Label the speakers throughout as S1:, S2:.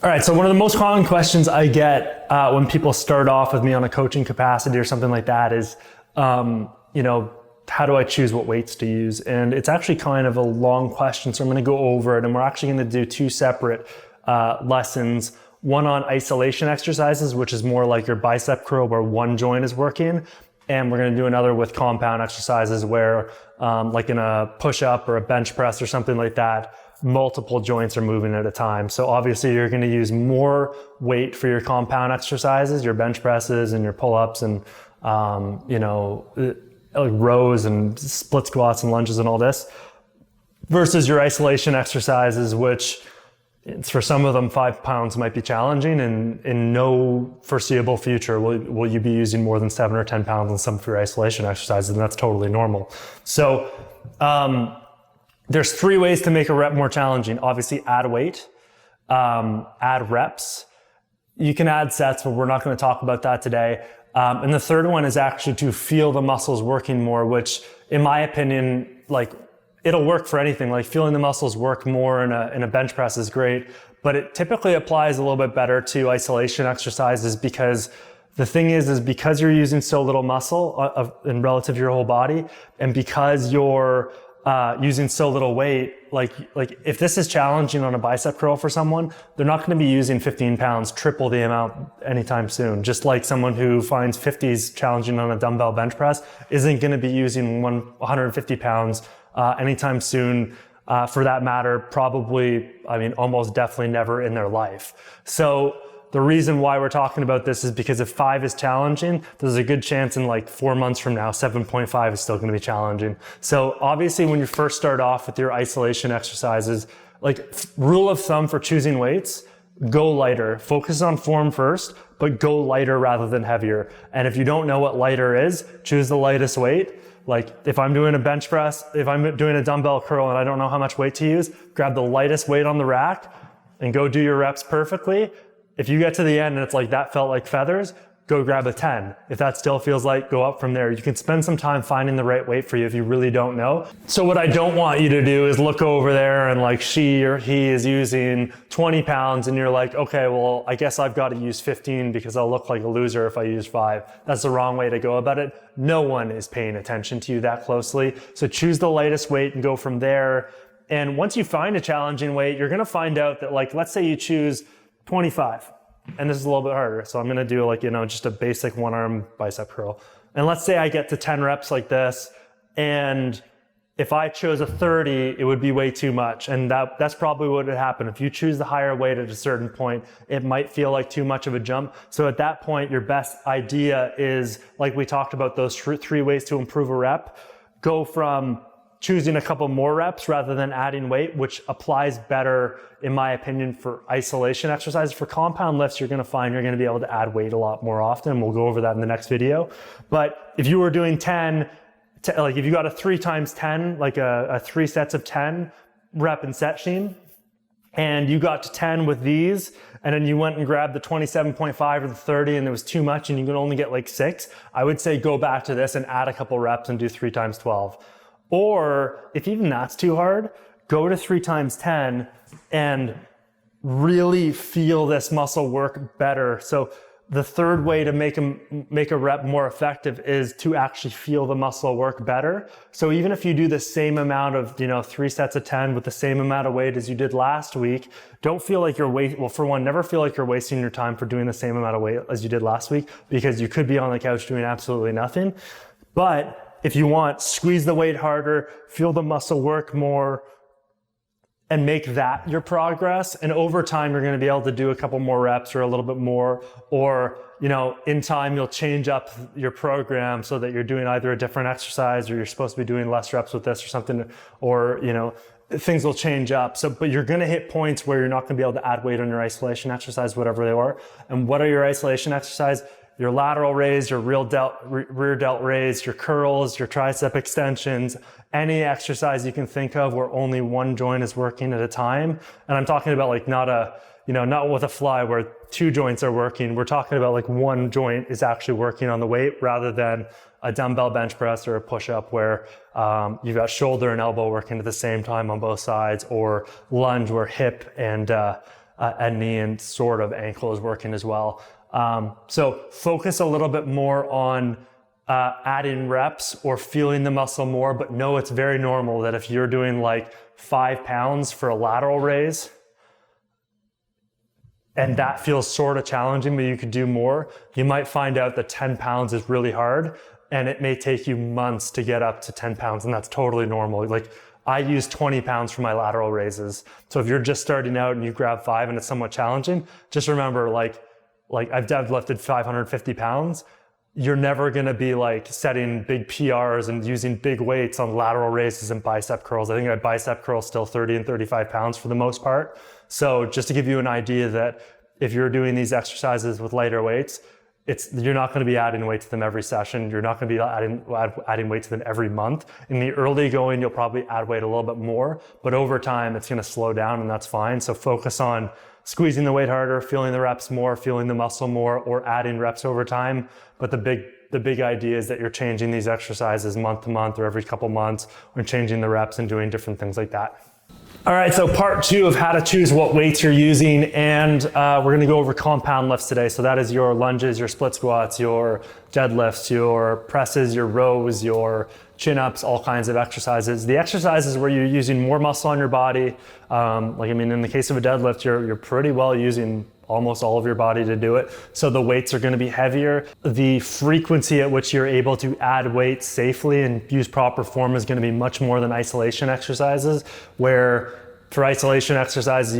S1: All right, so one of the most common questions I get when people start off with me on a coaching capacity or something like that is, how do I choose what weights to use? And it's actually kind of a long question, so I'm going to go over it, and we're actually going to do two separate lessons. One on isolation exercises, which is more like your bicep curl where one joint is working. And we're going to do another with compound exercises where, like in a push-up or a bench press or something like that, multiple joints are moving at a time. So obviously you're going to use more weight for your compound exercises, your bench presses and your pull-ups and, like rows and split squats and lunges and all this, versus your isolation exercises, which for some of them 5 pounds might be challenging, and in no foreseeable future will you be using more than 7 or 10 pounds on some of your isolation exercises, and that's totally normal. So there's 3 ways to make a rep more challenging. Obviously, add weight, add reps. You can add sets, but we're not going to talk about that today. And the third one is actually to feel the muscles working more, which in my opinion, like, it'll work for anything. Like feeling the muscles work more in a bench press is great, but it typically applies a little bit better to isolation exercises, because the thing is because you're using so little muscle in relative to your whole body, and because you're using so little weight, like if this is challenging on a bicep curl for someone, they're not going to be using 15 pounds, triple the amount anytime soon. Just like someone who finds 50s challenging on a dumbbell bench press isn't going to be using 150 pounds anytime soon. For that matter, probably, almost definitely never in their life. So the reason why we're talking about this is because if 5 is challenging, there's a good chance in like 4 months from now, 7.5 is still going to be challenging. So obviously when you first start off with your isolation exercises, like rule of thumb for choosing weights, go lighter. Focus on form first, but go lighter rather than heavier. And if you don't know what lighter is, choose the lightest weight. Like if I'm doing a bench press, if I'm doing a dumbbell curl and I don't know how much weight to use, grab the lightest weight on the rack and go do your reps perfectly. If you get to the end and it's like, that felt like feathers, go grab a 10. If that still feels like, go up from there. You can spend some time finding the right weight for you if you really don't know. So what I don't want you to do is look over there and like she or he is using 20 pounds and you're like, okay, well, I guess I've got to use 15 because I'll look like a loser if I use 5. That's the wrong way to go about it. No one is paying attention to you that closely. So choose the lightest weight and go from there. And once you find a challenging weight, you're going to find out that, like, let's say you choose 25, and this is a little bit harder. So I'm going to do like, just a basic 1-arm bicep curl. And let's say I get to 10 reps like this, and if I chose a 30, it would be way too much. And that's probably what would happen. If you choose the higher weight at a certain point, it might feel like too much of a jump. So at that point, your best idea is, like we talked about, those 3 ways to improve a rep. Go from choosing a couple more reps rather than adding weight, which applies better, in my opinion, for isolation exercises. For compound lifts, you're going to find you're going to be able to add weight a lot more often. We'll go over that in the next video. But if you were doing 10, like if you got a 3 times 10, like a 3 sets of 10 rep and set scheme, and you got to 10 with these, and then you went and grabbed the 27.5 or the 30 and it was too much and you could only get like 6, I would say go back to this and add a couple reps and do 3 times 12. Or if even that's too hard, go to 3 times 10 and really feel this muscle work better. So the third way to make a rep more effective is to actually feel the muscle work better. So even if you do the same amount of, 3 sets of 10 with the same amount of weight as you did last week, don't feel like never feel like you're wasting your time for doing the same amount of weight as you did last week, because you could be on the couch doing absolutely nothing. But if you want, squeeze the weight harder, feel the muscle work more, and make that your progress. And over time, you're going to be able to do a couple more reps or a little bit more, or, in time, you'll change up your program so that you're doing either a different exercise or you're supposed to be doing less reps with this or something, or, things will change up. But you're going to hit points where you're not going to be able to add weight on your isolation exercise, whatever they are. And what are your isolation exercise? Your lateral raise, your rear delt raise, your curls, your tricep extensions, any exercise you can think of where only one joint is working at a time. And I'm talking about like not with a fly where 2 joints are working. We're talking about like one joint is actually working on the weight, rather than a dumbbell bench press or a push-up where you've got shoulder and elbow working at the same time on both sides, or lunge where hip and knee and sort of ankle is working as well. So focus a little bit more on adding reps or feeling the muscle more, but know it's very normal that if you're doing like 5 pounds for a lateral raise, and that feels sort of challenging, but you could do more, you might find out that 10 pounds is really hard, and it may take you months to get up to 10 pounds, and that's totally normal. Like, I use 20 pounds for my lateral raises. So if you're just starting out and you grab 5 and it's somewhat challenging, just remember, like I've deadlifted 550 pounds. You're never gonna be like setting big PRs and using big weights on lateral raises and bicep curls. I think my bicep curl is still 30 and 35 pounds for the most part. So just to give you an idea that if you're doing these exercises with lighter weights, you're not going to be adding weight to them every session. You're not going to be adding weight to them every month. In the early going, you'll probably add weight a little bit more, but over time, it's going to slow down, and that's fine. So focus on squeezing the weight harder, feeling the reps more, feeling the muscle more, or adding reps over time. But the big idea is that you're changing these exercises month to month or every couple months, or changing the reps and doing different things like that. All right, so part 2 of how to choose what weights you're using, and we're gonna go over compound lifts today. So that is your lunges, your split squats, your deadlifts, your presses, your rows, your chin-ups, all kinds of exercises. The exercises where you're using more muscle on your body, in the case of a deadlift, you're pretty well using almost all of your body to do it. So the weights are going to be heavier. The frequency at which you're able to add weight safely and use proper form is going to be much more than isolation exercises, where for isolation exercises,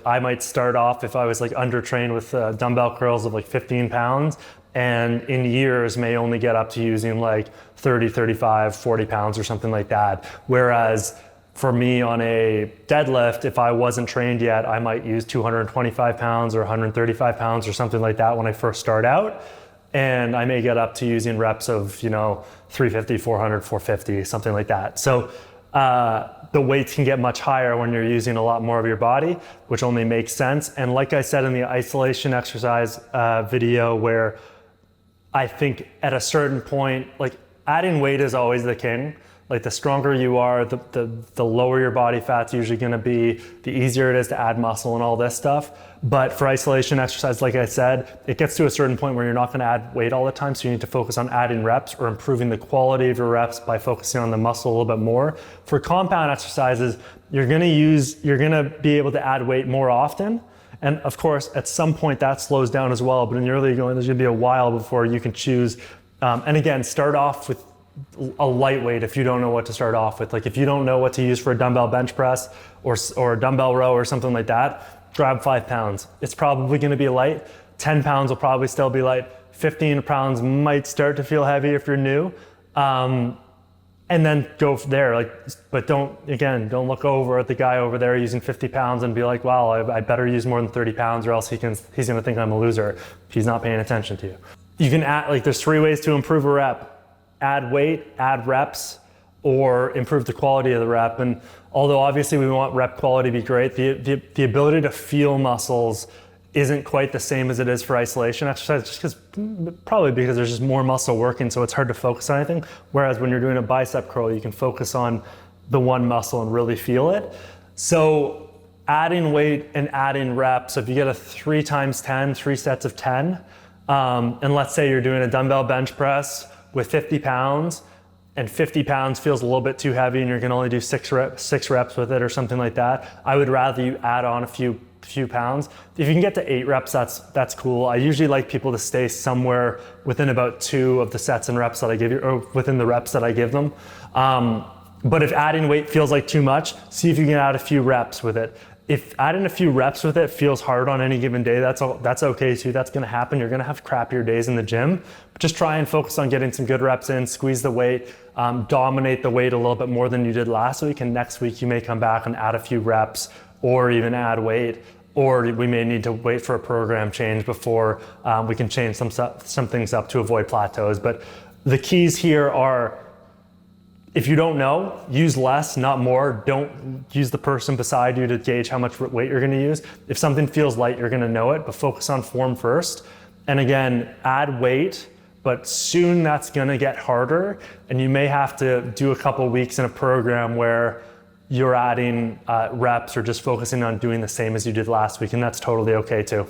S1: I might start off, if I was like undertrained, with dumbbell curls of like 15 pounds, and in years may only get up to using like 30, 35, 40 pounds or something like that. Whereas for me on a deadlift, if I wasn't trained yet, I might use 225 pounds or 135 pounds or something like that when I first start out. And I may get up to using reps of, 350, 400, 450, something like that. So the weights can get much higher when you're using a lot more of your body, which only makes sense. And like I said in the isolation exercise video, where I think at a certain point, like adding weight is always the king. Like the stronger you are, the lower your body fat's usually gonna be, the easier it is to add muscle and all this stuff. But for isolation exercise, like I said, it gets to a certain point where you're not gonna add weight all the time, so you need to focus on adding reps or improving the quality of your reps by focusing on the muscle a little bit more. For compound exercises, you're gonna be able to add weight more often. And of course, at some point that slows down as well, but in the early going, there's gonna be a while before you can choose. And again, start off with a lightweight if you don't know what to start off with. Like if you don't know what to use for a dumbbell bench press or a dumbbell row or something like that, grab 5 pounds. It's probably going to be light. 10 pounds will probably still be light. 15 pounds might start to feel heavy if you're new. And then go there. But don't look over at the guy over there using 50 pounds and be like, wow, I better use more than 30 pounds or else he's going to think I'm a loser. He's not paying attention to you. You can add, there's 3 ways to improve a rep. Add weight, add reps, or improve the quality of the rep. And although obviously we want rep quality to be great, the ability to feel muscles isn't quite the same as it is for isolation exercise, probably because there's just more muscle working, so it's hard to focus on anything. Whereas when you're doing a bicep curl, you can focus on the one muscle and really feel it. So adding weight and adding reps, so if you get a 3 times 10, 3 sets of 10, and let's say you're doing a dumbbell bench press with 50 pounds, and 50 pounds feels a little bit too heavy and you're gonna only do 6 reps with it or something like that, I would rather you add on a few pounds. If you can get to 8 reps, that's cool. I usually like people to stay somewhere within about 2 of the sets and reps that I give you, or within the reps that I give them. But if adding weight feels like too much, see if you can add a few reps with it. If adding a few reps with it feels hard on any given day, that's okay too. That's gonna happen. You're gonna have crappier days in the gym. But just try and focus on getting some good reps in, squeeze the weight, dominate the weight a little bit more than you did last week. And next week you may come back and add a few reps or even add weight. Or we may need to wait for a program change before we can change some things up to avoid plateaus. But the keys here are, if you don't know, use less, not more. Don't use the person beside you to gauge how much weight you're gonna use. If something feels light, you're gonna know it, but focus on form first. And again, add weight, but soon that's gonna get harder, and you may have to do a couple weeks in a program where you're adding reps or just focusing on doing the same as you did last week, and that's totally okay too.